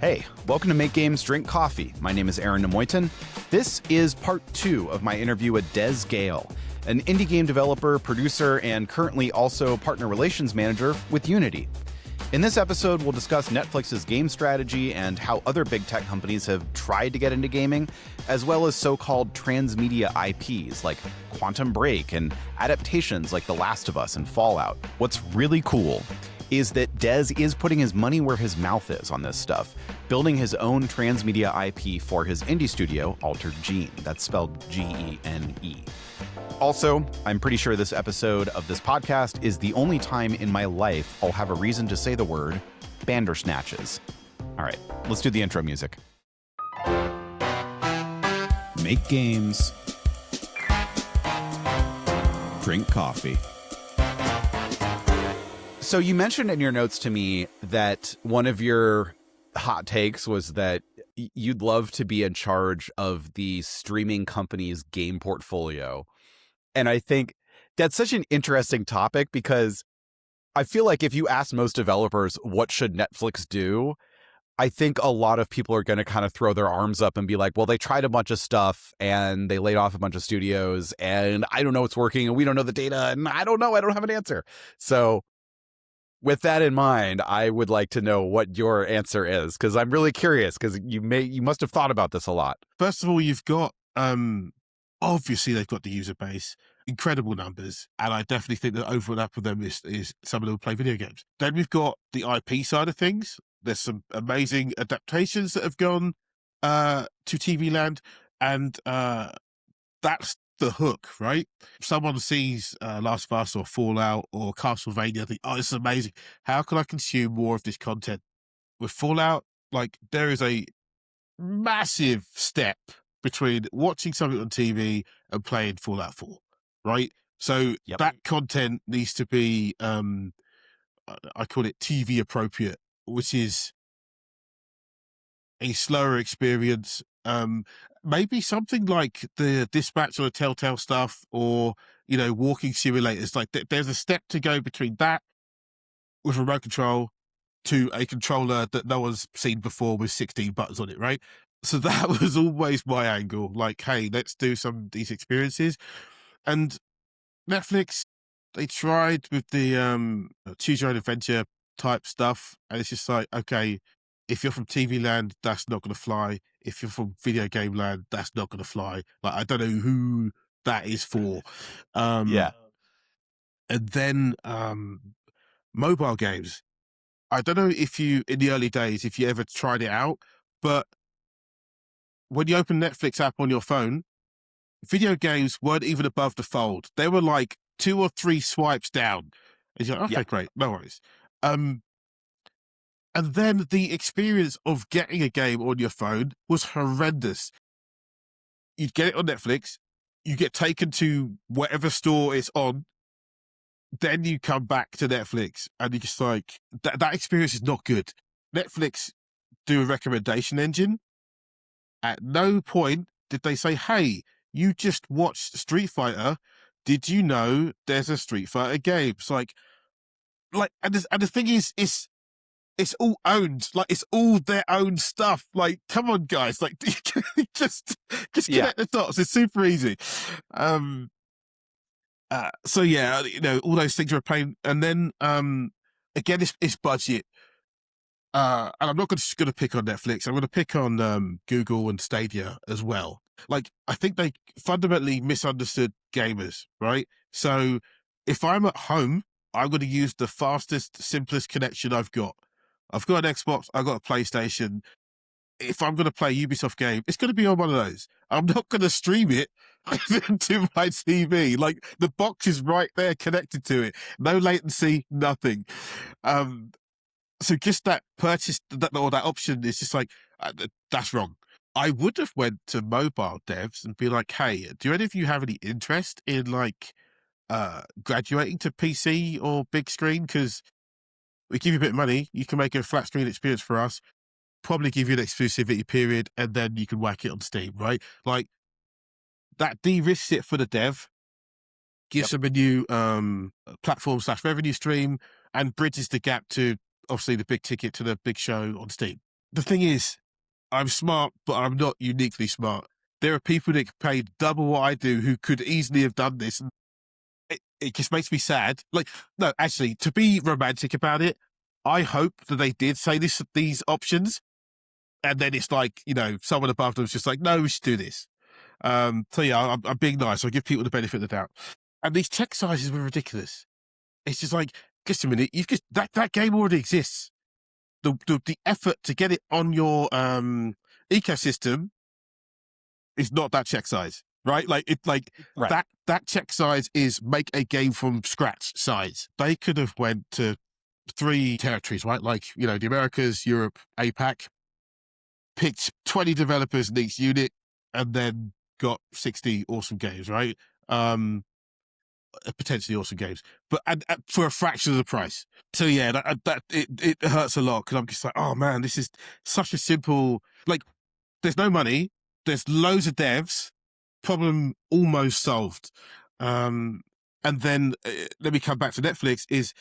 Hey, welcome to Make Games, Drink Coffee. My name is Aaron Nemoitin. This is part 2 of my interview with Des Gayle, an indie game developer, producer, and currently also partner relations manager with Unity. In this episode, we'll discuss Netflix's game strategy and how other big tech companies have tried to get into gaming, as well as so-called transmedia IPs like Quantum Break and adaptations like The Last of Us and Fallout. What's really cool is that Des is putting his money where his mouth is on this stuff, building his own transmedia IP for his indie studio, Altered Gene. That's spelled Gene. Also, I'm pretty sure this episode of this podcast is the only time in my life I'll have a reason to say the word Bandersnatches. All right, let's do the intro music. Make games. Drink coffee. So you mentioned in your notes to me that one of your hot takes was that you'd love to be in charge of the streaming company's game portfolio. And I think that's such an interesting topic because I feel like if you ask most developers, what should Netflix do? I think a lot of people are going to kind of throw their arms up and be like, well, they tried a bunch of stuff and they laid off a bunch of studios and I don't know what's working and we don't know the data and I don't know. I don't have an answer. So with that in mind, I would like to know what your answer is because I'm really curious because you must have thought about this a lot. First of all, you've got obviously they've got the user base, incredible numbers, and I definitely think that overlap with them is some of them play video games. Then we've got the IP side of things. There's some amazing adaptations that have gone to TV land, and that's the hook, right? If someone sees Last of Us or Fallout or Castlevania, think, oh, this is amazing. How can I consume more of this content? With Fallout, like there is a massive step between watching something on TV and playing Fallout 4, right? So that content needs to be, I call it TV appropriate, which is a slower experience. Maybe something like the Dispatch or the Telltale stuff or, walking simulators. Like there's a step to go between that with remote control to a controller that no one's seen before with 16 buttons on it, right? So that was always my angle. Like, hey, let's do some of these experiences. And Netflix, they tried with the choose your own adventure type stuff. And it's just like, okay, if you're from TV land, that's not going to fly. If you're from video game land, that's not going to fly. Like, I don't know who that is for. And then mobile games. I don't know if you, in the early days, if you ever tried it out, but when you open Netflix app on your phone, video games weren't even above the fold. They were like 2 or 3 swipes down. And you're like, okay, great, no worries. And then the experience of getting a game on your phone was horrendous. You'd get it on Netflix, you get taken to whatever store it's on, then you come back to Netflix and you're just like, that experience is not good. Netflix do a recommendation engine. At no point did they say, hey, you just watched Street Fighter. Did you know there's a Street Fighter game? It's like, and the thing is, it's all owned. Like, it's all their own stuff. Like, come on, guys. Like, just connect the dots. It's super easy. So yeah, all those things are a pain. And then, again, it's budget. And I'm not just going to pick on Netflix. I'm going to pick on Google and Stadia as well. Like, I think they fundamentally misunderstood gamers, right? So if I'm at home, I'm going to use the fastest, simplest connection I've got. I've got an Xbox, I've got a PlayStation. If I'm going to play a Ubisoft game, it's going to be on one of those. I'm not going to stream it to my TV. Like, the box is right there connected to it. No latency, nothing. So just that purchase or that option is just like, that's wrong. I would have went to mobile devs and be like, hey, do any of you have any interest in like graduating to PC or big screen? Because we give you a bit of money, you can make a flat screen experience for us, probably give you an exclusivity period, and then you can whack it on Steam, right? Like, that de-risks it for the dev, gives them a new platform/revenue stream, and bridges the gap to obviously the big ticket to the big show on Steam. the thing is, I'm smart, but I'm not uniquely smart. There are people that pay double what I do who could easily have done this. And it just makes me sad. Like, no, actually, to be romantic about it, I hope that they did say these options. And then it's like, someone above them is just like, no, we should do this. So yeah, I'm being nice. I give people the benefit of the doubt. And these check sizes were ridiculous. It's just like, just a minute, you've just that game already exists. The effort to get it on your ecosystem is not that check size, right? Right. that check size is make a game from scratch size. They could have went to 3 territories, right? Like, the Americas, Europe, APAC, picked 20 developers in each unit, and then got 60 awesome games, right? Potentially awesome games, but and for a fraction of the price. So yeah, it hurts a lot because I'm just like, oh man, this is such a simple. Like, there's no money, there's loads of devs, problem almost solved. And then let me come back to Netflix. Is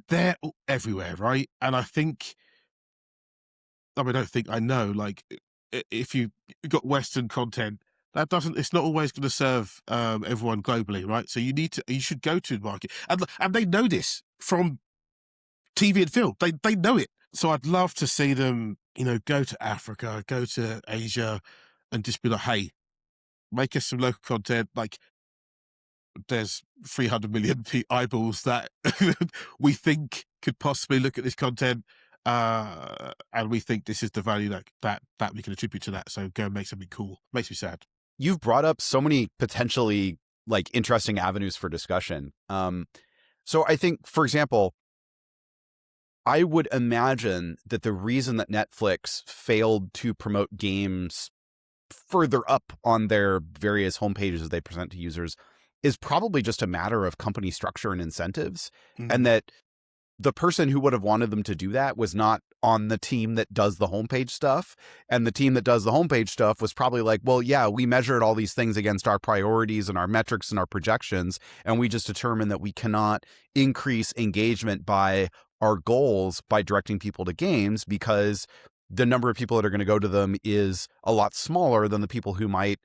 they're everywhere, right? And I know. Like, if you got Western content, it's not always going to serve everyone globally, right? So you should go to the market, and they know this from TV and film. They know it. So I'd love to see them, go to Africa, go to Asia, and just be like, hey, make us some local content. Like, there's 300 million eyeballs that we think could possibly look at this content. And we think this is the value that we can attribute to that. So go and make something cool. Makes me sad. You've brought up so many potentially like interesting avenues for discussion. So I think, for example, I would imagine that the reason that Netflix failed to promote games further up on their various homepages that they present to users is probably just a matter of company structure and incentives, and that the person who would have wanted them to do that was not on the team that does the homepage stuff. And the team that does the homepage stuff was probably like, well, yeah, we measured all these things against our priorities and our metrics and our projections, and we just determined that we cannot increase engagement by our goals by directing people to games because the number of people that are going to go to them is a lot smaller than the people who might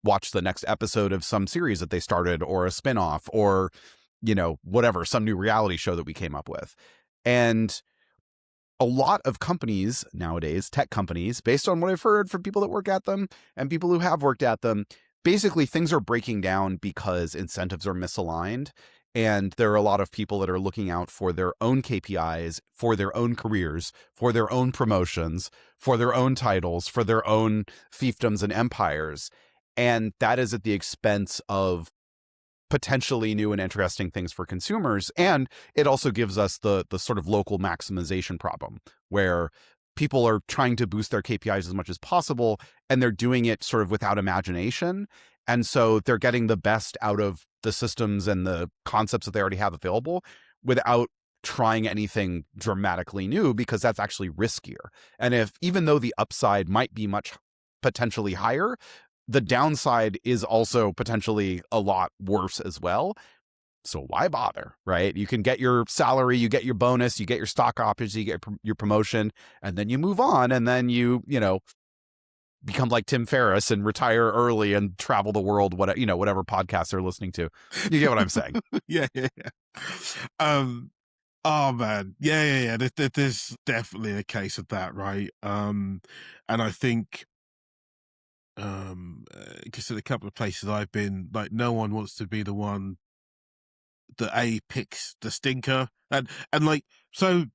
watch the next episode of some series that they started, or a spinoff, or whatever, some new reality show that we came up with. And a lot of companies nowadays, tech companies, based on what I've heard from people that work at them and people who have worked at them, basically things are breaking down because incentives are misaligned. And there are a lot of people that are looking out for their own KPIs, for their own careers, for their own promotions, for their own titles, for their own fiefdoms and empires. And that is at the expense of potentially new and interesting things for consumers. And it also gives us the sort of local maximization problem where people are trying to boost their KPIs as much as possible, and they're doing it sort of without imagination. And so they're getting the best out of the systems and the concepts that they already have available without trying anything dramatically new, because that's actually riskier. And even though the upside might be much potentially higher, the downside is also potentially a lot worse as well. So why bother, right? You can get your salary, you get your bonus, you get your stock options, you get your promotion, and then you move on, and then you become like Tim Ferriss and retire early and travel the world, whatever podcasts they're listening to. You get what I'm saying? Yeah. Oh man, yeah. There's definitely a case of that, right? And I think, because in a couple of places I've been, like, no one wants to be the one that picks the stinker, and like, so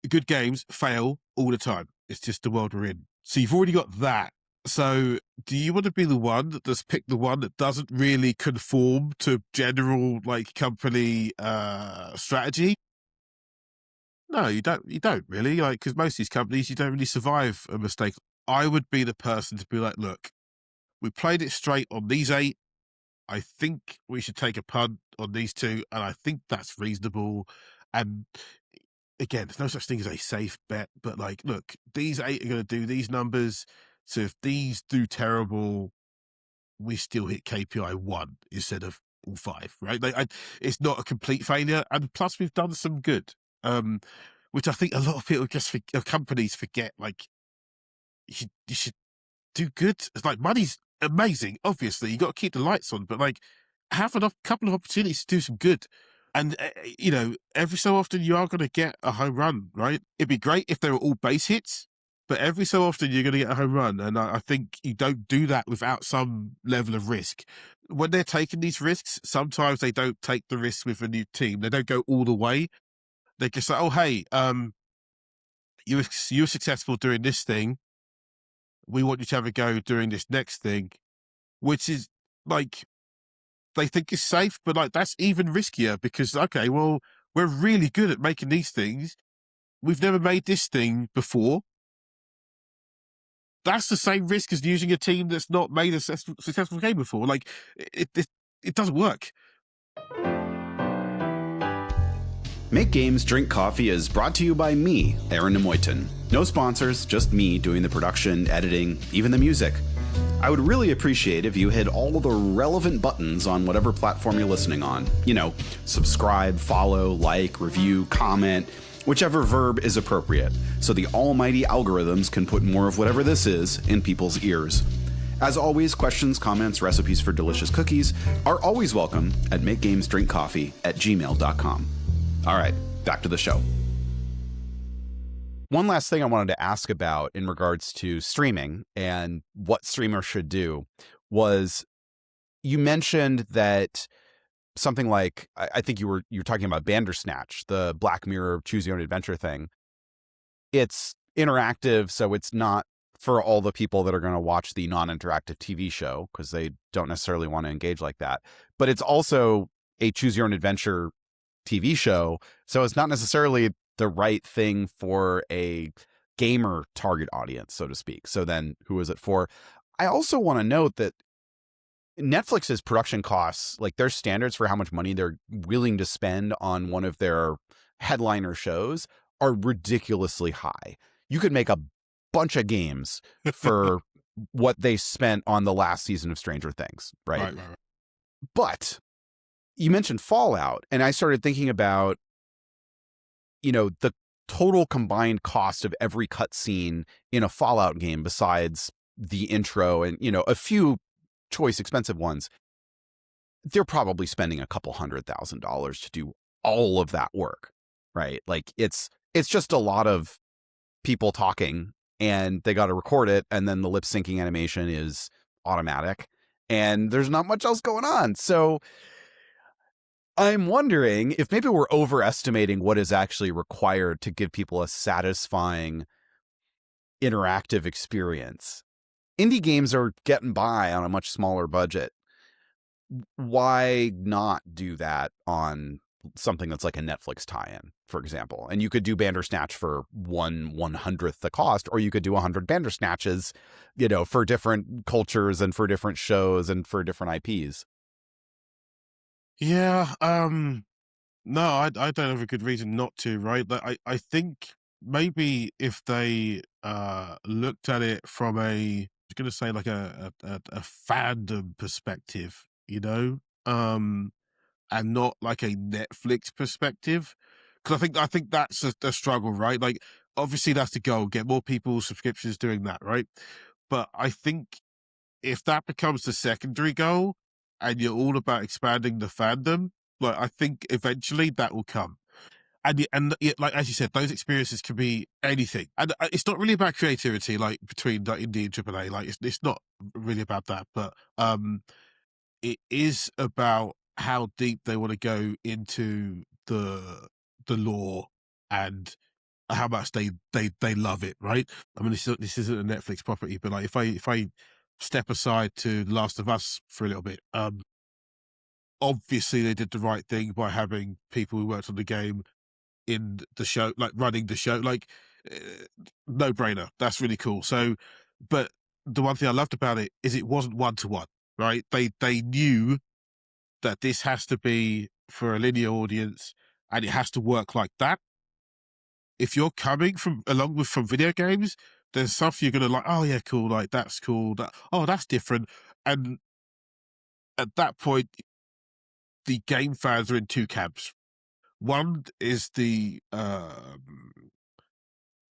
good games fail all the time. It's just the world we're in. So you've already got that. So do you want to be the one that just pick the one that doesn't really conform to general, like, company strategy? No, you don't. You don't really, like, because most of these companies, you don't really survive a mistake. I would be the person to be like, look, we played it straight on these 8. I think we should take a punt on these 2, and I think that's reasonable. And again, there's no such thing as a safe bet, but, like, look, these 8 are going to do these numbers. So if these do terrible, we still hit KPI 1 instead of all 5, right? Like, it's not a complete failure. And plus, we've done some good. which I think a lot of people companies forget. Like, you should do good. It's like, money's amazing. Obviously, you got to keep the lights on, but like, have a couple of opportunities to do some good. And every so often you are going to get a home run, right? It'd be great if they were all base hits, but every so often you're going to get a home run. And I think you don't do that without some level of risk. When they're taking these risks, sometimes they don't take the risks with a new team. They don't go all the way. They just say, oh, hey, you were successful doing this thing. We want you to have a go doing this next thing, which is like, they think is safe, but like, that's even riskier because, okay, well, we're really good at making these things. We've never made this thing before. That's the same risk as using a team that's not made a successful game before. Like, it doesn't work. Make Games, Drink Coffee is brought to you by me, Aaron Nemoitin. No sponsors, just me doing the production, editing, even the music. I would really appreciate if you hit all the relevant buttons on whatever platform you're listening on. Subscribe, follow, like, review, comment, whichever verb is appropriate, so the almighty algorithms can put more of whatever this is in people's ears. As always, questions, comments, recipes for delicious cookies are always welcome at makegamesdrinkcoffee@gmail.com. All right, back to the show. One last thing I wanted to ask about in regards to streaming and what streamers should do was, you mentioned that something like, I think you were talking about Bandersnatch, the Black Mirror choose your own adventure thing. It's interactive, so it's not for all the people that are going to watch the non-interactive TV show because they don't necessarily want to engage like that. But it's also a choose your own adventure TV show, so it's not necessarily the right thing for a gamer target audience, so to speak. So then who is it for? I also want to note that Netflix's production costs, like their standards for how much money they're willing to spend on one of their headliner shows, are ridiculously high. You could make a bunch of games for what they spent on the last season of Stranger Things, right? Right. But you mentioned Fallout, and I started thinking about, the total combined cost of every cutscene in a Fallout game besides the intro and, a few choice expensive ones. They're probably spending a couple $100,000 to do all of that work, right? Like it's just a lot of people talking, and they got to record it, and then the lip syncing animation is automatic, and there's not much else going on. So I'm wondering if maybe we're overestimating what is actually required to give people a satisfying interactive experience. Indie games are getting by on a much smaller budget. Why not do that on something that's like a Netflix tie-in, for example? And you could do Bandersnatch for 1/100th the cost, or you could do 100 Bandersnatches, for different cultures and for different shows and for different IPs. Yeah. No, I don't have a good reason not to, right? Like, I think maybe if they looked at it from I was going to say like a fandom perspective, and not like a Netflix perspective, because I think that's a struggle, right? Like, obviously that's the goal, get more people subscriptions doing that, right? But I think if that becomes the secondary goal and you're all about expanding the fandom, like, I think eventually that will come. And like, as you said, those experiences can be anything. And it's not really about creativity, like between like indie and AAA. Like, it's not really about that, but it is about how deep they want to go into the lore and how much they love it, right? I mean, this isn't a Netflix property, but like, if I step aside to The Last of Us for a little bit, obviously they did the right thing by having people who worked on the game in the show, like running the show, like, no brainer. That's really cool. So, but the one thing I loved about it is it wasn't 1-to-1, right? They knew that this has to be for a linear audience and it has to work like that. If you're coming from video games, there's stuff you're gonna like, oh yeah, cool, like that's cool, that's different. And at that point, the game fans are in two camps. One is the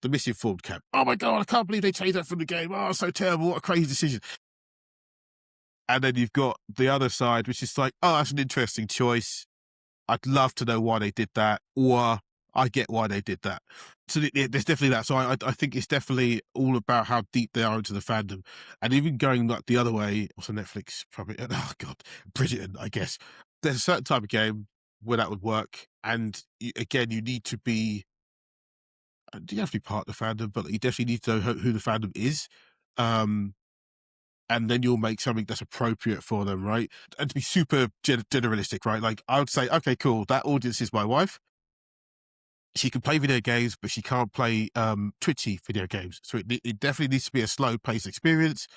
misinformed camp. Oh my God, I can't believe they changed that from the game. Oh, so terrible. What a crazy decision. And then you've got the other side, which is like, oh, that's an interesting choice. I'd love to know why they did that, or I get why they did that. So there's definitely that. So I think it's definitely all about how deep they are into the fandom. And even going like the other way, also Netflix, probably, oh God, Bridgerton, I guess. There's a certain type of game where that would work. And again, you need to be, you have to be part of the fandom, but you definitely need to know who the fandom is. And then you'll make something that's appropriate for them, right? And to be super generalistic, right? Like I would say, okay, cool, that audience is my wife. She can play video games, but she can't play twitchy video games. So it definitely needs to be a slow paced experience.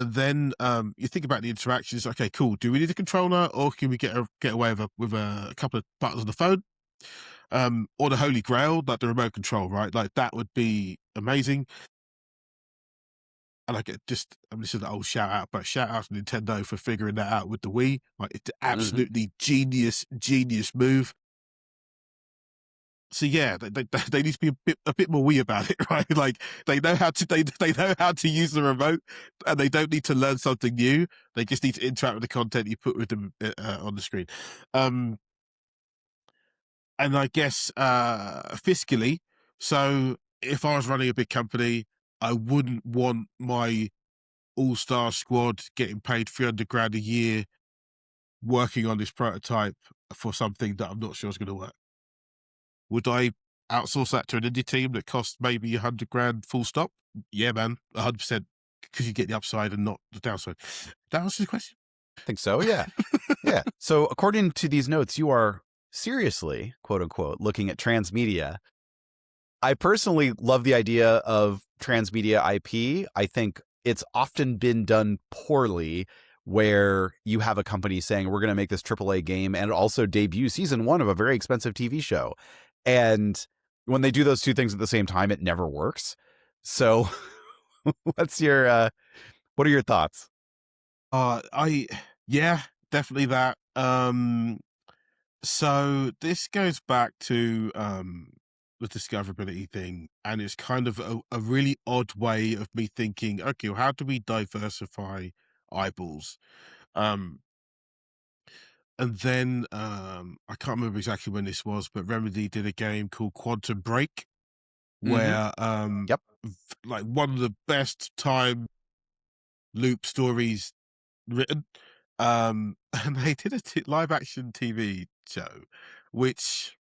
And then you think about the interactions. Okay, cool. Do we need a controller, or can we get away with a couple of buttons on the phone? Or the Holy Grail, like the remote control, right? Like that would be amazing. And this is an old shout out, but shout out to Nintendo for figuring that out with the Wii. Like it's absolutely genius move. So yeah, they need to be a bit more Wii about it, right? Like they know how to they know how to use the remote, and they don't need to learn something new. They just need to interact with the content you put with them on the screen. And I guess fiscally, so if I was running a big company, I wouldn't want my all-star squad getting paid 300 grand a year working on this prototype for something that I'm not sure is going to work. Would I outsource that to an indie team that costs maybe 100 grand full stop? Yeah, man, 100%, because you get the upside and not the downside. That answers the question? I think so, yeah. Yeah. So according to these notes, you are seriously, quote unquote, looking at transmedia. I personally love the idea of transmedia IP. I think it's often been done poorly, where you have a company saying, we're going to make this AAA game and also debut season 1 of a very expensive TV show. And when they do those two things at the same time, it never works. So what are your thoughts? Yeah, definitely that. So this goes back to the discoverability thing, and it's kind of a really odd way of me thinking, okay, well, how do we diversify eyeballs? And then I can't remember exactly when this was, but Remedy did a game called Quantum Break, where Yep. like one of the best time loop stories written. And they did a live action TV show, which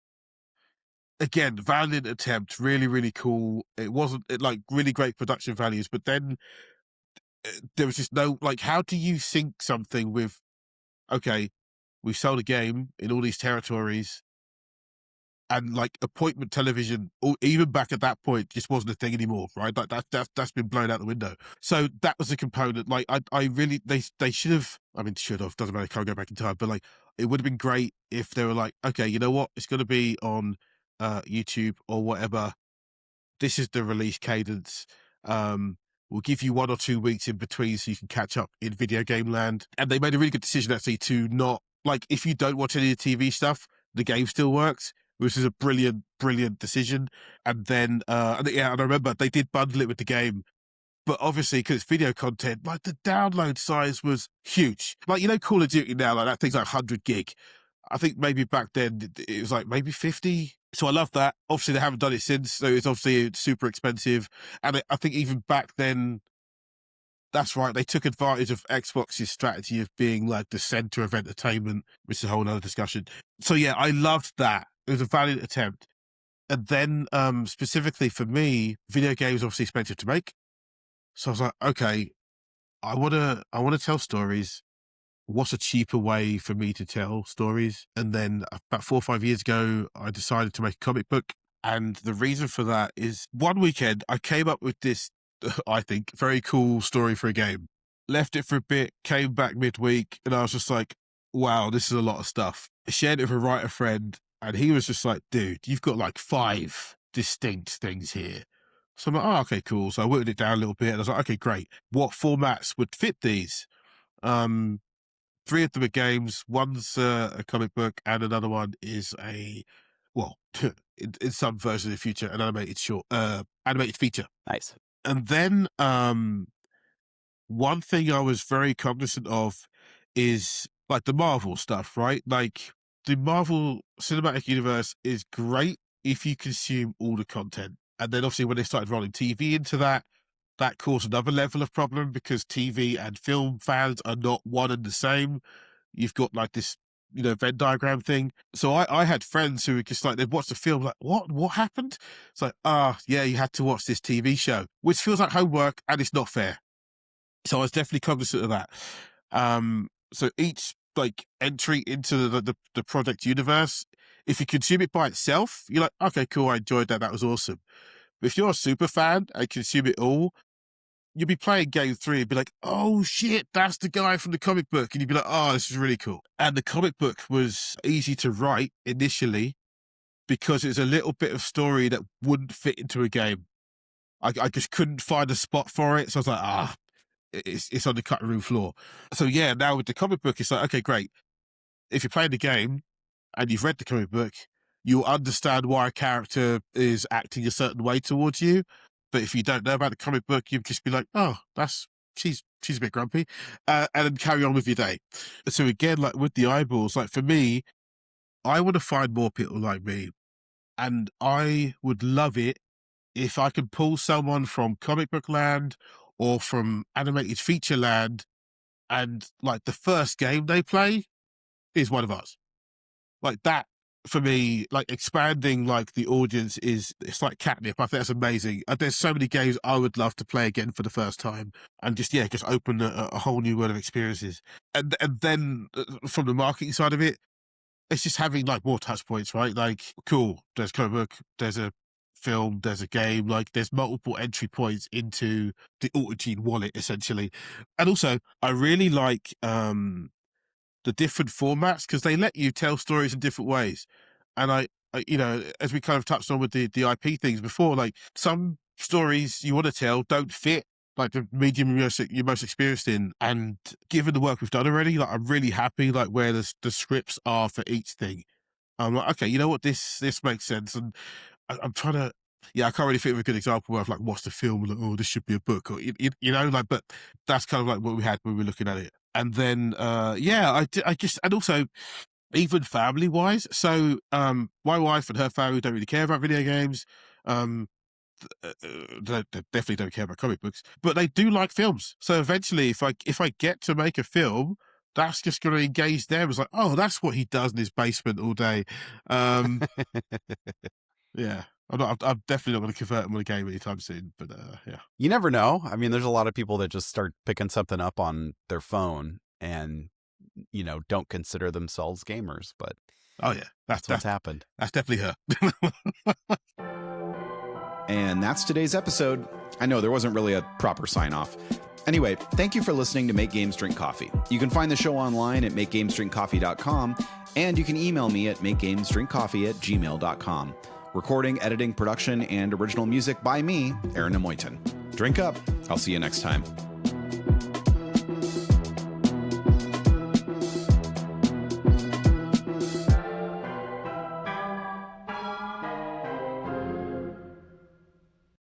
again, valiant attempt, really, really cool. It wasn't like really great production values, but then there was just no, like, how do you sync something with, okay, we sold a game in all these territories, and like appointment television, or even back at that point, just wasn't a thing anymore, right? Like that's been blown out the window. So that was a component. Like I really, they should have. I mean, should have, doesn't matter. Can't go back in time, but like it would have been great if they were like, okay, you know what? It's going to be on YouTube or whatever. This is the release cadence. We'll give you 1 or 2 weeks in between so you can catch up in video game land. And they made a really good decision actually to not, like, if you don't watch any of the TV stuff, the game still works, which is a brilliant, brilliant decision. And then, and I remember they did bundle it with the game, but obviously because it's video content, like the download size was huge. Like, you know, Call of Duty now, like that thing's like 100 gig. I think maybe back then it was like maybe 50. So I love that. Obviously they haven't done it since, so it's obviously super expensive. And I think even back then, that's right, they took advantage of Xbox's strategy of being like the center of entertainment, which is a whole other discussion. So yeah, I loved that. It was a valiant attempt. And then specifically for me, video games obviously expensive to make. So I was like, okay, I wanna tell stories. What's a cheaper way for me to tell stories? And then about 4 or 5 years ago, I decided to make a comic book. And the reason for that is one weekend I came up with this, I think, very cool story for a game. Left it for a bit, came back midweek, and I was just like, wow, this is a lot of stuff. I shared it with a writer friend, and he was just like, dude, you've got like 5 distinct things here. So I'm like, oh, okay, cool. So I whittled it down a little bit, and I was like, okay, great. What formats would fit these? 3 of them are games. One's a comic book, and another one is in some version of the future, an animated feature. Nice. And then one thing I was very cognizant of is like the Marvel stuff, right? Like the Marvel Cinematic Universe is great if you consume all the content. And then obviously when they started rolling TV into that caused another level of problem because TV and film fans are not one and the same. You've got like this, Venn diagram thing. So I had friends who were just like, they'd watch the film like, what happened? It's like, yeah, you had to watch this TV show, which feels like homework and it's not fair. So I was definitely cognizant of that. So each like entry into the project universe, if you consume it by itself, you're like, okay, cool, I enjoyed that. That was awesome. But if you're a super fan and consume it all, you'll be playing game 3 and be like, oh shit, that's the guy from the comic book. And you'd be like, oh, this is really cool. And the comic book was easy to write initially because it's a little bit of story that wouldn't fit into a game. I just couldn't find a spot for it. So I was like, it's on the cutting room floor. So yeah, now with the comic book, it's like, okay, great. If you're playing the game and you've read the comic book, you'll understand why a character is acting a certain way towards you. But if you don't know about the comic book, you'd just be like, oh, she's a bit grumpy, and then carry on with your day. So again, like with the eyeballs, like for me, I want to find more people like me, and I would love it if I could pull someone from comic book land or from animated feature land, and like the first game they play is one of us. Like that, for me, like expanding like the audience it's like catnip. I think that's amazing. There's so many games I would love to play again for the first time and just open a whole new world of experiences. And then from the marketing side of it, it's just having like more touch points, right? Like, cool, there's comic book, there's a film, there's a game, like there's multiple entry points into the Autogene wallet essentially. And also I really like the different formats because they let you tell stories in different ways. And I as we kind of touched on with the IP things before, like some stories you want to tell don't fit like the medium you're most experienced in. And given the work we've done already, like I'm really happy like where the scripts are for each thing. I'm like, okay, you know what, this makes sense. And I'm trying to, I can't really think of a good example where I've like watched a film like, oh, this should be a book, or but that's kind of like what we had when we were looking at it. And then, I just, and also even family wise. So, my wife and her family don't really care about video games. They definitely don't care about comic books, but they do like films. So eventually, if I get to make a film, that's just going to engage them. It's like, oh, that's what he does in his basement all day. Yeah. I'm definitely not going to convert him on a game anytime soon, but yeah. You never know. I mean, there's a lot of people that just start picking something up on their phone and, don't consider themselves gamers, but oh yeah, that's what's happened. That's definitely her. And that's today's episode. I know there wasn't really a proper sign off. Anyway, thank you for listening to Make Games Drink Coffee. You can find the show online at makegamesdrinkcoffee.com, and you can email me at makegamesdrinkcoffee@gmail.com. Recording, editing, production, and original music by me, Aaron Nemoitin. Drink up. I'll see you next time.